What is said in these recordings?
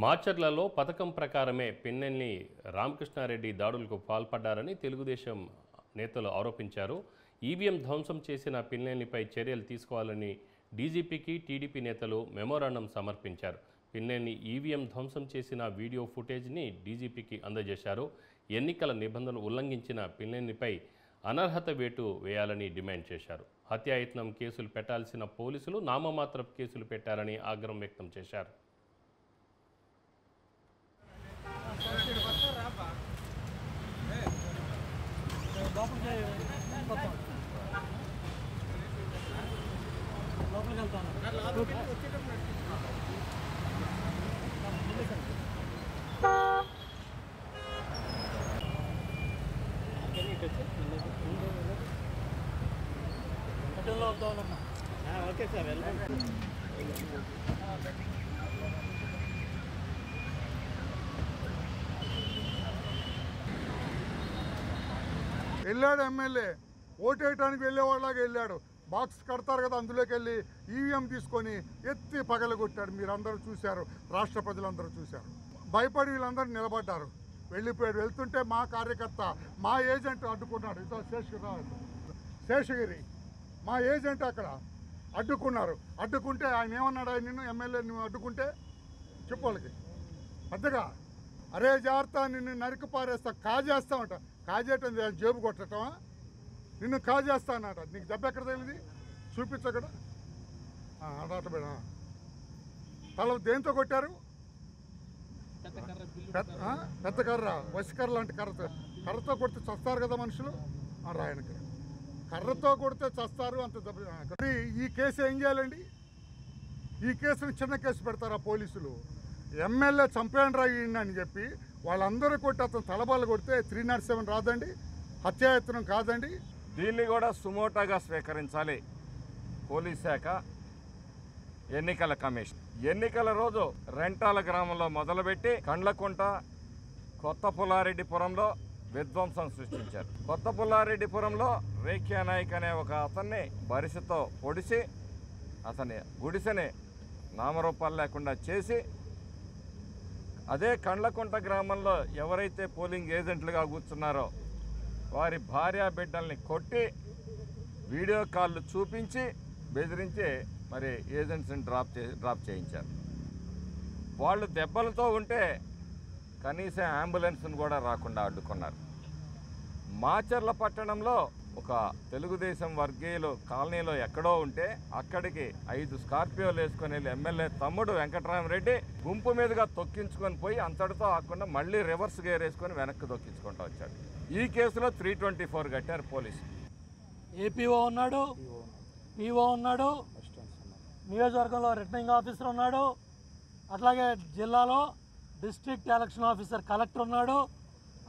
మాచర్లలో పథకం ప్రకారమే పిన్నెల్లి రామకృష్ణారెడ్డి దాడులకు పాల్పడ్డారని తెలుగుదేశం నేతలు ఆరోపించారు. ఈవీఎం ధ్వంసం చేసిన పిన్నెల్లిపై చర్యలు తీసుకోవాలని డీజీపీకి టీడీపీ నేతలు మెమోరాండం సమర్పించారు. పిన్నెల్లి ఈవీఎం ధ్వంసం చేసిన వీడియో ఫుటేజ్ని డీజీపీకి అందజేశారు. ఎన్నికల నిబంధనలు ఉల్లంఘించిన పిన్నెల్లిపై అనర్హత వేటు వేయాలని డిమాండ్ చేశారు. హత్యాయత్నం కేసులు పెట్టాల్సిన పోలీసులు నామమాత్రపు కేసులు పెట్టారని ఆగ్రహం వ్యక్తం చేశారు. ఓకే సార్ వెళ్ళాడు ఎమ్మెల్యే ఓటేయటానికి వెళ్ళేవాళ్ళలాగా వెళ్ళాడు. బాక్స్ కడతారు కదా, అందులోకి వెళ్ళి ఈవీఎం తీసుకొని ఎత్తి పగలగొట్టాడు. మీరందరూ చూశారు, రాష్ట్ర ప్రజలందరూ చూశారు. భయపడి వీళ్ళందరూ నిలబడ్డారు. వెళ్ళిపోయాడు. వెళ్తుంటే మా కార్యకర్త, మా ఏజెంట్ అడ్డుకున్నాడు. ఇదో శేషగిరి మా ఏజెంట్ అక్కడ అడ్డుకున్నారు. అడ్డుకుంటే ఆయన ఏమన్నాడు, ఆయన నిన్ను ఎమ్మెల్యే నువ్వు అడ్డుకుంటే చెప్పు వాళ్ళకి పెద్దగా, అరే జాగ్రత్త నిన్ను నరికి పారేస్తా, కాజేస్తామంట. కాజేయటం జేబు కొట్టటమా? నిన్ను కాజేస్తా అన్నట. నీకు దెబ్బ ఎక్కడ తగిలింది చూపించక్కడ అడటబెడ తల దేంతో కొట్టారు? పెద్ద కర్ర, వసికర్ర లాంటి కర్రతో కొడితే చస్తారు కదా మనుషులు. రాయనకి కర్రతో కొడితే చస్తారు. అంత దెబ్బ. ఈ కేసు ఏం చేయాలండి? ఈ కేసుని చిన్న కేసు పెడతారా పోలీసులు? ఎమ్మెల్యే చంపేయండి రాయండి అని చెప్పి వాళ్ళందరూ కొట్టి అతను తలబాలు కొడితే 307 రాదండి, హత్యాయత్నం కాదండి. దీన్ని కూడా సుమోటాగా స్వీకరించాలి పోలీస్ శాఖ, ఎన్నికల కమిషన్. ఎన్నికల రోజు రెంటాల గ్రామంలో మొదలుపెట్టి కండ్లకుంట, కొత్త పుల్లారెడ్డిపురంలో విధ్వంసం సృష్టించారు. కొత్త పుల్లారెడ్డిపురంలో రేఖ్యా నాయక్ అనే ఒక అతన్ని బరిసెతో పొడిచి అతని గుడిసెని నామరూపాలు లేకుండా చేసి, అదే కండ్లకుంట గ్రామంలో ఎవరైతే పోలింగ్ ఏజెంట్లుగా కూర్చున్నారో వారి భార్యా బిడ్డల్ని కొట్టి వీడియో కాళ్ళు చూపించి బెదిరించి మరి ఏజెంట్స్ని డ్రాప్ చేయించారు. వాళ్ళు దెబ్బలతో ఉంటే కనీసం అంబులెన్స్ను కూడా రాకుండా అడ్డుకున్నారు. మాచర్ల పట్టణంలో ఒక తెలుగుదేశం వర్గీయులు కాలనీలో ఎక్కడో ఉంటే అక్కడికి 5 స్కార్పియోలు వేసుకొని వెళ్ళి ఎమ్మెల్యే తమ్ముడు వెంకటరామరెడ్డి గుంపు మీదుగా తొక్కించుకొని పోయి అంతటితో ఆకుండా మళ్ళీ రివర్స్ గేర్ వేసుకొని వెనక్కి తొక్కించుకుంటూ వచ్చాడు. ఈ కేసులో 324 కట్టారు పోలీసు. ఏపీఓ ఉన్నాడు, పీఓ ఉన్నాడు, నియోజకవర్గంలో రిటర్నింగ్ ఆఫీసర్ ఉన్నాడు, అట్లాగే జిల్లాలో డిస్ట్రిక్ట్ ఎలక్షన్ ఆఫీసర్ కలెక్టర్ ఉన్నాడు,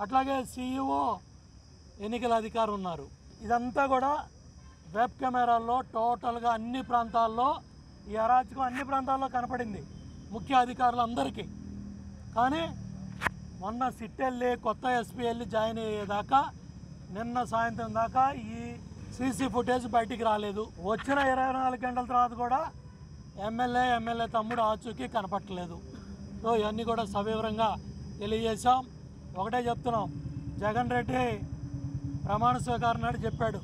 అట్లాగే సిఇఓ ఎన్నికల అధికారి ఉన్నారు. ఇదంతా కూడా వెబ్ కెమెరాల్లో టోటల్గా అన్ని ప్రాంతాల్లో ఈ అరాచకం అన్ని ప్రాంతాల్లో కనపడింది ముఖ్య అధికారులందరికీ. కానీ మొన్న సిట్ వెళ్ళి కొత్త ఎస్పీ వెళ్ళి జాయిన్ అయ్యేదాకా నిన్న సాయంత్రం దాకా ఈ సీసీ ఫుటేజ్ బయటికి రాలేదు. వచ్చిన 24 గంటల తర్వాత కూడా ఎమ్మెల్యే తమ్ముడు ఆచూకీ కనపట్టలేదు. సో ఇవన్నీ కూడా సవివరంగా తెలియజేశాం. ఒకటే చెప్తున్నాం, జగన్ రెడ్డి ప్రమాణ స్వీకారం నాడు చెప్పాడు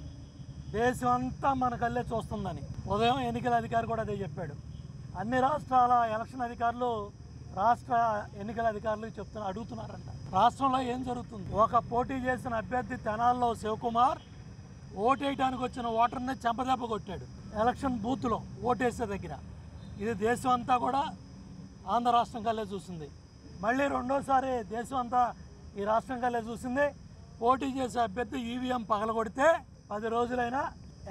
దేశం అంతా మన కళ్ళే చూస్తుందని. ఉదయం ఎన్నికల అధికారి కూడా అదే చెప్పాడు. అన్ని రాష్ట్రాల ఎలక్షన్ అధికారులు రాష్ట్ర ఎన్నికల అధికారులు అడుగుతున్నారంట రాష్ట్రంలో ఏం జరుగుతుంది. ఒక పోటీ చేసిన అభ్యర్థి తెనాల్లో శివకుమార్ ఓటేయడానికి వచ్చిన ఓటర్ని చెంపదెబ్బ కొట్టాడు ఎలక్షన్ బూత్లో ఓటేసే దగ్గర. ఇది దేశం అంతా కూడా ఆంధ్ర రాష్ట్రం కళ్ళే చూసింది. మళ్ళీ రెండోసారి దేశం అంతా ఈ రాష్ట్రం కళ్ళే చూసింది. పోటీ చేసే అభ్యర్థి ఈవీఎం పగలగొడితే 10 రోజులైనా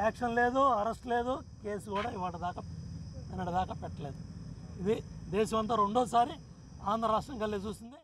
యాక్షన్ లేదు, అరెస్ట్ లేదు, కేసు కూడా నిన్నటి దాకా పెట్టలేదు. ఇది దేశం అంతా రెండోసారి ఆంధ్ర రాష్ట్రం కళ్ళే చూసింది.